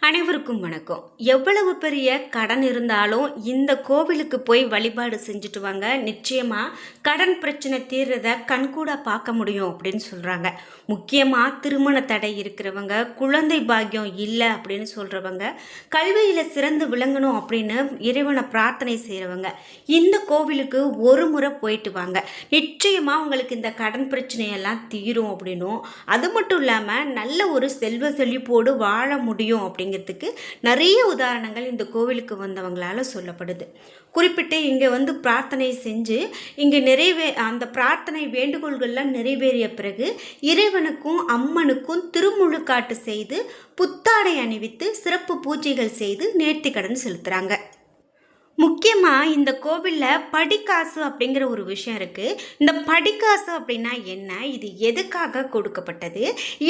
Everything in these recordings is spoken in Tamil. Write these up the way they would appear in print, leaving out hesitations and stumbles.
அனைவருக்கும் வணக்கம். எவ்வளவு பெரிய கடன் இருந்தாலும் இந்த கோவிலுக்கு போய் வழிபாடு செஞ்சுட்டு வாங்க. நிச்சயமா கடன் பிரச்சனை தீர்றத கண்கூட பார்க்க முடியும் அப்படின்னு சொல்றாங்க. முக்கியமா திருமண தடை இருக்கிறவங்க, குழந்தை பாக்கியம் இல்லை அப்படின்னு சொல்றவங்க, கல்வியில சிறந்து விளங்கணும் அப்படின்னு இறைவனை பிரார்த்தனை செய்யறவங்க இந்த கோவிலுக்கு ஒரு முறை போயிட்டு வாங்க. நிச்சயமா உங்களுக்கு இந்த கடன் பிரச்சனையெல்லாம் தீரும் அப்படின்னும், அது மட்டும் இல்லாம நல்ல ஒரு செல்வ செழிப்போடு வாழ முடியும் அப்படிங்கிறதுக்கு நிறைய உதாரணங்கள் இந்த கோவிலுக்கு வந்தவங்களால சொல்லப்படுது. குறிப்பிட்டு இங்கே வந்து பிரார்த்தனை செஞ்சு இங்கே அந்த பிரார்த்தனை வேண்டுகோள்கள்லாம் நிறைவேறிய பிறகு இறைவனுக்கும் அம்மனுக்கும் திருமுழுக்காட்டு செய்து புத்தாடை அணிவித்து சிறப்பு பூஜைகள் செய்து நேர்த்திக்கடன் செலுத்துகிறாங்க. முக்கியமாக இந்த கோவிலில் படிக்காசு அப்படிங்கிற ஒரு விஷயம் இருக்குது. இந்த படிக்காசு அப்படின்னா என்ன, இது எதுக்காக கொடுக்கப்பட்டது,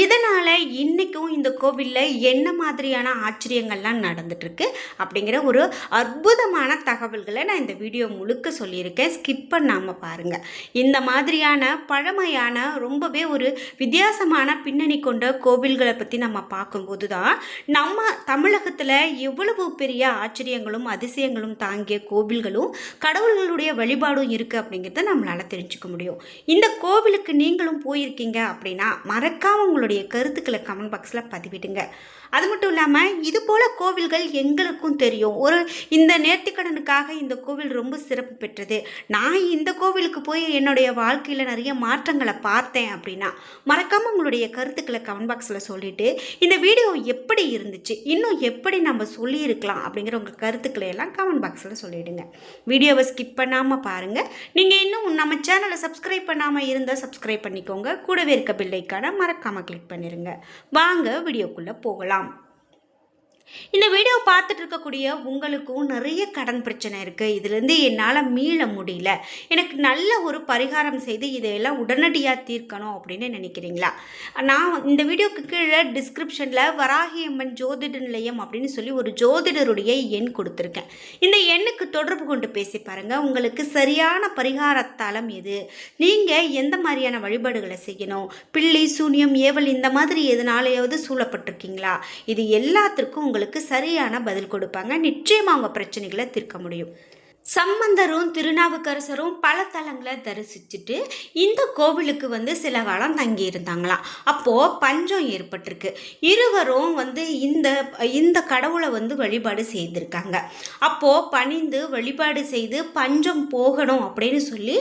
இதனால் இன்றைக்கும் இந்த கோவிலில் என்ன மாதிரியான ஆச்சரியங்கள்லாம் நடந்துட்டுருக்கு அப்படிங்கிற ஒரு அற்புதமான தகவல்களை நான் இந்த வீடியோ முழுக்க சொல்லியிருக்கேன். ஸ்கிப் பண்ணாமல் பாருங்கள். இந்த மாதிரியான பழமையான ரொம்பவே ஒரு வித்தியாசமான பின்னணி கொண்ட கோவில்களை பற்றி நம்ம பார்க்கும்போது தான் நம்ம தமிழகத்தில் எவ்வளவு பெரிய ஆச்சரியங்களும் அதிசயங்களும் தாங்கிய கோவில்களும் கடவுள்களுடைய வழிபாடும் இருக்குது அப்படிங்கிறத நம்மளால் தெரிஞ்சுக்க முடியும். இந்த கோவிலுக்கு நீங்களும் போயிருக்கீங்க அப்படின்னா மறக்காமல் உங்களுடைய கருத்துக்களை கமெண்ட் பாக்ஸில் பதிவிடுங்க. அது மட்டும் இல்லாமல் இது போல் கோவில்கள் எங்களுக்கும் தெரியும். இந்த நேர்த்திக்கடனுக்காக இந்த கோவில் ரொம்ப சிறப்பு பெற்றது, நான் இந்த கோவிலுக்கு போய் என்னுடைய வாழ்க்கையில் நிறைய மாற்றங்களை பார்த்தேன் அப்படின்னா மறக்காமல் உங்களுடைய கருத்துக்களை கமெண்ட் பாக்ஸில் சொல்லிவிட்டு இந்த வீடியோ எப்படி இருந்துச்சு, இன்னும் எப்படி நம்ம சொல்லியிருக்கலாம் அப்படிங்கிற உங்கள் கருத்துக்களை எல்லாம் கமெண்ட் பாக்ஸில் சொல்லிவிடுங்க. வீடியோவை ஸ்கிப் பண்ணாமல் பாருங்கள். நீங்கள் இன்னும் நம்ம சேனலை சப்ஸ்கிரைப் பண்ணாமல் இருந்தால் சப்ஸ்கிரைப் பண்ணிக்கோங்க. கூடவே இருக்க பெல் ஐக்கானை மறக்காமல் கிளிக் பண்ணிடுங்க. வாங்க வீடியோக்குள்ளே போகலாம். இந்த வீடியோ பார்த்துட்டு இருக்கக்கூடிய உங்களுக்கும் நிறைய கடன் பிரச்சனை இருக்குது, இதுலேருந்து என்னால் மீள முடியல, எனக்கு நல்ல ஒரு பரிகாரம் செய்து இதையெல்லாம் உடனடியாக தீர்க்கணும் அப்படின்னு நினைக்கிறீங்களா? நான் இந்த வீடியோக்கு கீழே டிஸ்கிரிப்ஷனில் வராகியம்மன் ஜோதிட நிலையம் அப்படின்னு சொல்லி ஒரு ஜோதிடருடைய எண் கொடுத்துருக்கேன். இந்த எண்ணுக்கு தொடர்பு கொண்டு பேசி பாருங்கள். உங்களுக்கு சரியான பரிகாரத்தாலம் எது, நீங்கள் எந்த மாதிரியான வழிபாடுகளை செய்யணும், பில்லி சூனியம் ஏவல் இந்த மாதிரி எதனாலேயாவது சூழப்பட்டிருக்கீங்களா, இது எல்லாத்திற்கும் உங்களுக்கு சரியான பதில் கொடுப்பாங்க. நிச்சயமா உங்க பிரச்சனைகளை தீர்க்க முடியும். சம்பந்தரும் திருநாவுக்கரசரும் பல தலங்களை தரிசிச்சுட்டு இந்த கோவிலுக்கு வந்து சில காலம் தங்கி இருந்தாங்களாம். அப்போது பஞ்சம் ஏற்பட்டிருக்கு. இருவரும் வந்து இந்த கடவுளை வந்து வழிபாடு செய்திருக்காங்க. அப்போது பணிந்து வழிபாடு செய்து பஞ்சம் போகணும் அப்படின்னு சொல்லி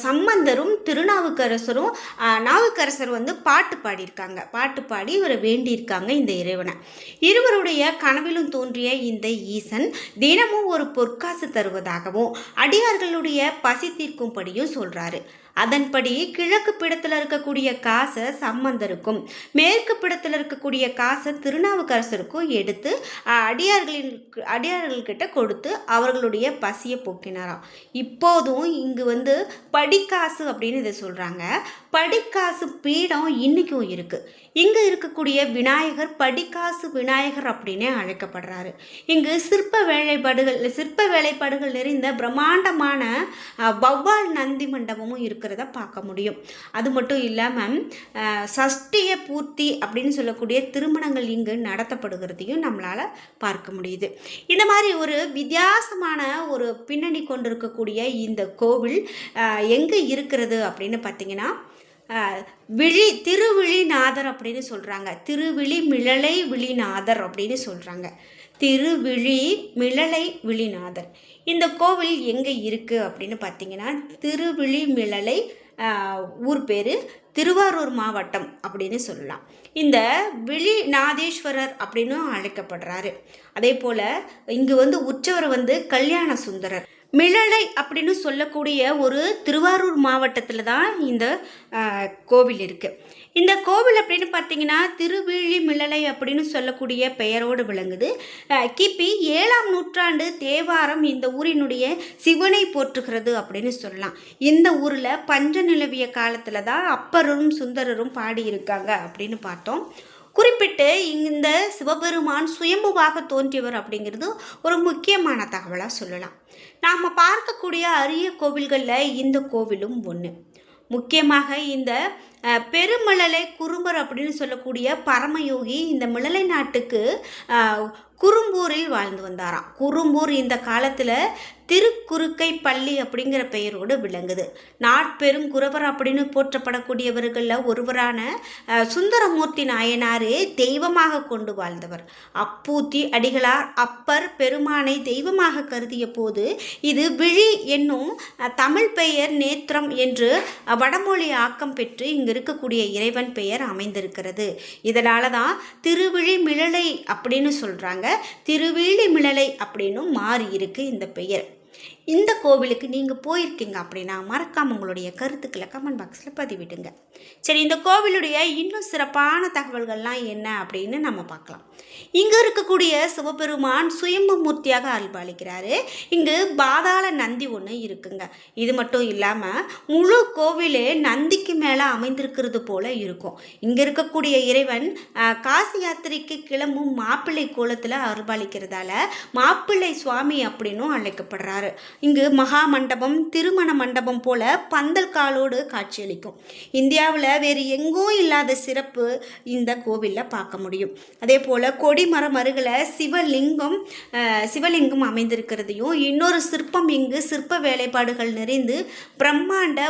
சம்பந்தரும் திருநாவுக்கரசரும் நாவுக்கரசர் வந்து பாட்டு பாடியிருக்காங்க. பாட்டு பாடி இவரை வேண்டியிருக்காங்க இந்த இறைவனை. இருவருடைய கனவிலும் தோன்றிய இந்த ஈசன் தினமும் ஒரு பொற்காசு தருவதாக அடியார்களுடைய பசி தீர்க்கும்படியும் சொல்றாரு. அதன்படி கிழக்கு பிடத்தில் இருக்கக்கூடிய காசை சம்பந்தருக்கும் மேற்கு பிடத்தில் இருக்கக்கூடிய காசை திருநாவுக்கரசருக்கும் எடுத்து அடியார்கள்கிட்ட கொடுத்து அவர்களுடைய பசியை போக்கினாராம். இப்போதும் இங்கு வந்து படிக்காசு அப்படின்னு இதை சொல்றாங்க. படிக்காசு பீடம் இன்னைக்கும் இருக்கு. இங்கு இருக்கக்கூடிய விநாயகர் படிக்காசு விநாயகர் அப்படின்னு அழைக்கப்படுறாரு. இங்கு சிற்ப வேலைப்பாடுகள் நிறைந்த பிரம்மாண்டமான வௌவால் நந்தி மண்டபமும் இருக்கிறத பார்க்க முடியும். அது மட்டும் இல்லாமல் சஷ்டிய பூர்த்தி அப்படின்னு சொல்லக்கூடிய திருமணங்கள் இங்கு நடத்தப்படுகிறதையும் நம்மளால் பார்க்க முடியுது. இந்த மாதிரி ஒரு வித்தியாசமான ஒரு பின்னணி கொண்டிருக்கக்கூடிய இந்த கோவில் எங்கே இருக்கிறது அப்படின்னு பார்த்தீங்கன்னா திருவிழிநாதர் அப்படின்னு சொல்கிறாங்க. திருவிழி மிழலை விழிநாதர் அப்படின்னு சொல்கிறாங்க. திருவிழி மிழலை விழிநாதர் இந்த கோவில் எங்கே இருக்குது அப்படின்னு பார்த்தீங்கன்னா திருவிழி மிழலை ஊர் பேர் திருவாரூர் மாவட்டம் அப்படின்னு சொல்லலாம். இந்த விழிநாதேஸ்வரர் அப்படின்னு அழைக்கப்படுறாரு. அதே போல் இங்கு வந்து உற்சவர் வந்து கல்யாண சுந்தரர். மிழலை அப்படின்னு சொல்லக்கூடிய ஒரு திருவாரூர் மாவட்டத்தில் தான் இந்த கோவில் இருக்குது. இந்த கோவில் அப்படின்னு பார்த்தீங்கன்னா திருவிழி மிழலை அப்படின்னு சொல்லக்கூடிய பெயரோடு விளங்குது. கிபி 7ஆம் நூற்றாண்டு தேவாரம் இந்த ஊரினுடைய சிவனை போற்றுகிறது அப்படின்னு சொல்லலாம். இந்த ஊரில் பஞ்ச நிலவிய காலத்தில் தான் அப்பரும் சுந்தரரும் பாடியிருக்காங்க அப்படின்னு பார்த்தோம். குறிப்பிட்டு இந்த சிவபெருமான் சுயம்புவாக தோன்றியவர் அப்படிங்கிறது ஒரு முக்கியமான தகவலாக சொல்லலாம். நாம் பார்க்கக்கூடிய அரிய கோவில்களில் இந்த கோவிலும் ஒன்று. முக்கியமாக இந்த பெருமிழலை குறும்பர் அப்படின்னு சொல்லக்கூடிய பரமயோகி இந்த மிழலை நாட்டுக்கு குறும்பூரில் வாழ்ந்து வந்தாராம். குறும்பூர் இந்த காலத்தில் திருக்குறுக்கை பள்ளி அப்படிங்கிற பெயரோடு விளங்குது. நாட்பெருங்குறவர் அப்படின்னு போற்றப்படக்கூடியவர்களில் ஒருவரான சுந்தரமூர்த்தி நாயனாரே தெய்வமாக கொண்டு வாழ்ந்தவர். அப்பூத்தி அடிகளார் அப்பர் பெருமானை தெய்வமாக கருதிய போது இது விழி என்னும் தமிழ் பெயர் நேத்திரம் என்று வடமொழி ஆக்கம் பெற்று இங்கு இருக்கக்கூடிய இறைவன் பெயர் அமைந்திருக்கிறது. இதனால தான் திருவிழி மிழலை அப்படின்னு சொல்கிறாங்க. திருவிழி மிழலை அப்படின்னு மாறி இருக்கு இந்த பெயர். இந்த கோவிலுக்கு நீங்கள் போயிருக்கீங்க அப்படின்னா மறக்காமல் உங்களுடைய கருத்துக்களை கமெண்ட் பாக்ஸில் பதிவிடுங்க. சரி, இந்த கோவிலுடைய இன்னும் சிறப்பான தகவல்கள்லாம் என்ன அப்படின்னு நம்ம பார்க்கலாம். இங்கே இருக்கக்கூடிய சிவபெருமான் சுயம்பு மூர்த்தியாக அருள்பாலிக்கிறாரு. இங்கு பாதாள நந்தி ஒன்று இருக்குங்க. இது மட்டும் இல்லாமல் முழு கோவிலே நந்திக்கு மேலே அமைந்திருக்கிறது போல இருக்கும். இங்கே இருக்கக்கூடிய இறைவன் காசி யாத்திரைக்கு கிளம்பும் மாப்பிள்ளை கோலத்தில் அருள்பாலிக்கிறதால மாப்பிள்ளை சுவாமி அப்படின்னும் அழைக்கப்படுறாரு. இங்கு மகா மண்டபம் திருமண மண்டபம் போல பந்தல் காலோடு காட்சியளிக்கும். இந்தியாவில் வேறு எங்கும் இல்லாத சிறப்பு இந்த கோவிலில் பார்க்க முடியும். அதே போல் கொடிமரம் அருகில் சிவலிங்கம் அமைந்திருக்கிறதையும் இன்னொரு சிற்பம் இங்கு சிற்ப வேலைப்பாடுகள் நிறைந்து பிரம்மாண்ட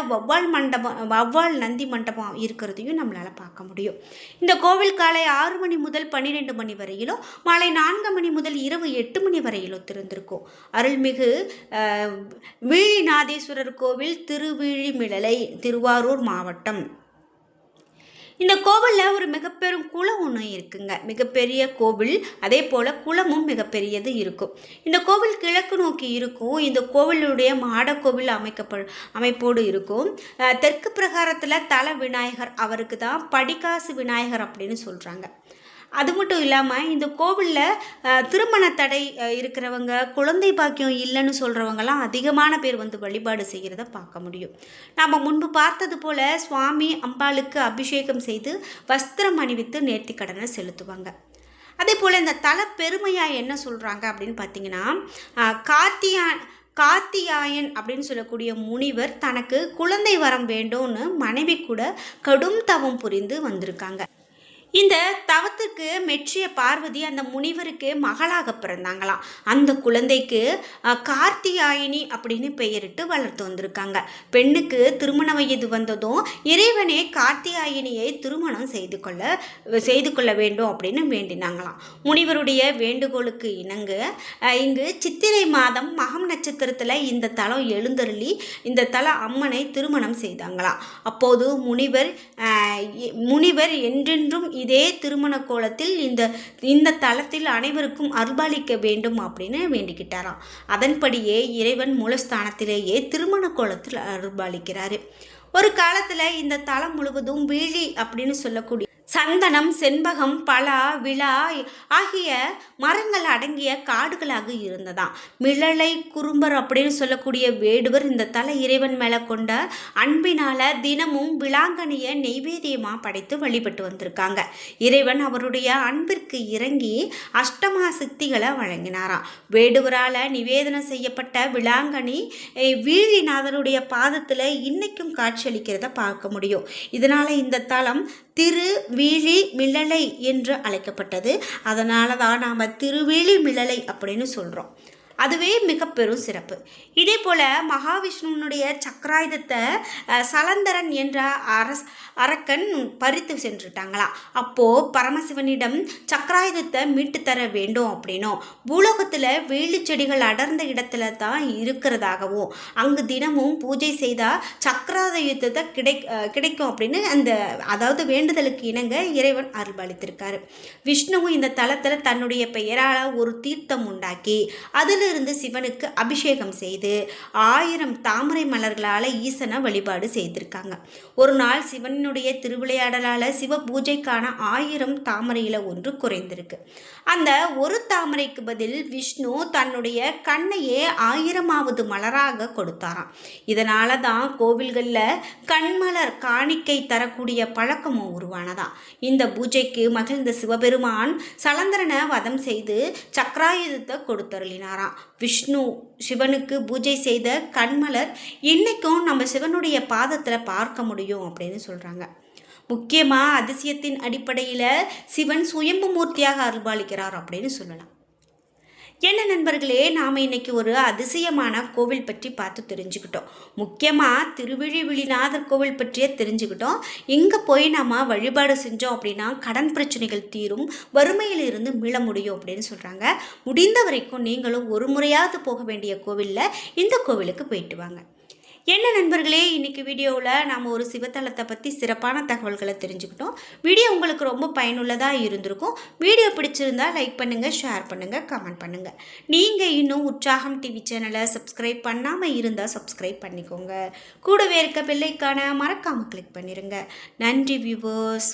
வவ்வால் நந்தி மண்டபம் இருக்கிறதையும் நம்மளால் பார்க்க முடியும். இந்த கோவில் காலை 6 மணி முதல் 12 மணி வரையிலும் மாலை 4 மணி முதல் இரவு 8 மணி வரையிலும் திறந்திருக்கும். அருள்மிகு வீழிநாதேஸ்வரர் கோவில் திருவிழிமிழலை திருவாரூர் மாவட்டம். இந்த கோவிலில் ஒரு மிகப்பெரும் குளம் ஒன்று இருக்குங்க. மிகப்பெரிய கோவில், அதே போல் குளமும் மிகப்பெரியது இருக்கும். இந்த கோவில் கிழக்கு நோக்கி இருக்கும். இந்த கோவிலுடைய மாடக்கோவில் அமைப்போடு இருக்கும். தெற்கு பிரகாரத்தில் தல விநாயகர், அவருக்கு தான் படிக்காசு விநாயகர் அப்படின்னு சொல்கிறாங்க. அது மட்டும் இல்லாமல் இந்த கோவிலில் திருமண தடை இருக்கிறவங்க, குழந்தை பாக்கியம் இல்லைன்னு சொல்கிறவங்கலாம் அதிகமான பேர் வந்து வழிபாடு செய்கிறத பார்க்க முடியும். நாம் முன்பு பார்த்தது போல் சுவாமி அம்பாளுக்கு அபிஷேகம் செய்து வஸ்திரம் அணிவித்து நேர்த்திக்கடனை செலுத்துவாங்க. அதே போல் இந்த தல பெருமையாக என்ன சொல்கிறாங்க அப்படின்னு பார்த்தீங்கன்னா, கார்த்தியாயன் அப்படின்னு சொல்லக்கூடிய முனிவர் தனக்கு குழந்தை வரம் வேண்டும்னு மனைவி கூட கடும் தவம் புரிந்து வந்திருக்காங்க. இந்த தவத்துக்கு மெச்சிய பார்வதி அந்த முனிவருக்கு மகளாக பிறந்தாங்களாம். அந்த குழந்தைக்கு கார்த்தியாயினி அப்படின்னு பெயரிட்டு வளர்த்து வந்திருக்காங்க. பெண்ணுக்கு திருமண வயது வந்ததும் இறைவனே கார்த்தியாயினியை திருமணம் செய்து கொள்ள வேண்டும் அப்படின்னு வேண்டினாங்களாம். முனிவருடைய வேண்டுகோளுக்கு இணங்க இங்கு சித்திரை மாதம் மகம் நட்சத்திரத்தில் இந்த தலம் எழுந்தருளி இந்த தல அம்மனை திருமணம் செய்தாங்களாம். அப்போது முனிவர் என்றென்றும் இதே திருமண கோலத்தில் இந்த தலத்தில் அனைவருக்கும் அருள்பாலிக்க வேண்டும் அப்படின்னு வேண்டிக்கிட்டாராம். அதன்படியே இறைவன் மூலஸ்தானத்திலேயே திருமண கோலத்தில் அருள்பாலிக்கிறாரு. ஒரு காலத்தில் இந்த தலம் முழுவதும் வீழி அப்படின்னு சொல்லக்கூடிய சந்தனம், செண்பகம், பலா, விழா ஆகிய மரங்கள் அடங்கிய காடுகளாக இருந்ததாம். மிழலை குறும்பர் அப்படின்னு சொல்லக்கூடிய வேடுவர் இந்த தல இறைவன் மேலே கொண்ட அன்பினால தினமும் விளாங்கனிய நெய்வேத்தியமாக படைத்து வழிபட்டு வந்திருக்காங்க. இறைவன் அவருடைய அன்பிற்கு இறங்கி அஷ்டமா சித்திகளை வழங்கினாராம். வேடுவரால் நிவேதனம் செய்யப்பட்ட விளாங்கனி வீழிநாதனுடைய பாதத்தில் இன்னைக்கும் காட்சியளிக்கிறத பார்க்க முடியும். இதனால் இந்த தலம் திருவிழி மிழலை என்று அழைக்கப்பட்டது. அதனால தான் நாம் திருவிழி மிழலை அப்படின்னு சொல்கிறோம். அதுவே மிக பெரும் சிறப்பு. இதே போல் மகாவிஷ்ணுனுடைய சக்கராயுதத்தை சலந்தரன் என்ற அரக்கன் பறித்து சென்றுட்டாங்களாம். அப்போது பரமசிவனிடம் சக்கராயுதத்தை மீட்டு தர வேண்டும் அப்படின்னும், பூலோகத்தில் வேலி செடிகள் அடர்ந்த இடத்துல தான் இருக்கிறதாகவும் அங்கு தினமும் பூஜை செய்தால் சக்கராயுதத்தை கிடைக்கும் அப்படின்னு அதாவது வேண்டுதலுக்கு இணங்க இறைவன் அருள்பாலித்திருக்காரு. விஷ்ணுவும் இந்த தலத்தில் தன்னுடைய பெயரால் ஒரு தீர்த்தம் உண்டாக்கி அதில் இருந்து சிவனுக்கு அபிஷேகம் செய்து 1000 தாமரை மலர்களால் ஈசனை வழிபாடு செய்திருக்காங்க. ஒரு நாள் சிவனுடைய திருவிளையாடலால் சிவ பூஜைக்கான 1000 தாமரையில் ஒன்று குறைந்திருக்கு. அந்த ஒரு தாமரைக்கு பதில் விஷ்ணு தன்னுடைய கண்ணையே 1000வது மலராக கொடுத்தாராம். இதனால தான் கோவில்களில் கண்மலர் காணிக்கை தரக்கூடிய பழக்கமும் உருவானதான். இந்த பூஜைக்கு மகிழ்ந்த சிவபெருமான் சலந்தரனை வதம் செய்து சக்கராயுதத்தை கொடுத்தருளினாராம். விஷ்ணு சிவனுக்கு பூஜை செய்த கண்மலர் இன்றைக்கும் நம்ம சிவனுடைய பாதத்தில் பார்க்க முடியும் அப்படின்னு சொல்கிறாங்க. முக்கியமாக அதிசயத்தின் அடிப்படையில் சிவன் சுயம்பு மூர்த்தியாக அருள்பாலிக்கிறார் அப்படின்னு சொல்லலாம். என்ன நண்பர்களே, நாம் இன்னைக்கு ஒரு அதிசயமான கோவில் பற்றி பார்த்து தெரிஞ்சுக்கிட்டோம். முக்கியமாக திருவிழிவிழிநாதர் கோவில் பற்றியே தெரிஞ்சுக்கிட்டோம். இங்கே போய் நம்ம வழிபாடு செஞ்சோம் அப்படின்னா கடன் பிரச்சனைகள் தீரும், வறுமையில் இருந்து மீள முடியும் அப்படின்னு சொல்கிறாங்க. முடிந்த வரைக்கும் நீங்களும் ஒரு முறையாவது போக வேண்டிய கோவிலில் இந்த கோவிலுக்கு போயிட்டு வாங்க. என்ன நண்பர்களே, இன்றைக்கி வீடியோவில் நாம் ஒரு சிவத்தலத்தை பற்றி சிறப்பான தகவல்களை தெரிஞ்சுக்கிட்டோம். வீடியோ உங்களுக்கு ரொம்ப பயனுள்ளதாக இருந்திருக்கும். வீடியோ பிடிச்சிருந்தால் லைக் பண்ணுங்கள், ஷேர் பண்ணுங்கள், கமெண்ட் பண்ணுங்கள். நீங்கள் இன்னும் உற்சாகம் டிவி சேனலை சப்ஸ்கிரைப் பண்ணாமல் இருந்தால் சப்ஸ்கிரைப் பண்ணிக்கோங்க. கூடவே இருக்க பெல்லைக்கான மறக்காமல் கிளிக் பண்ணிடுங்க. நன்றி வியூவர்ஸ்.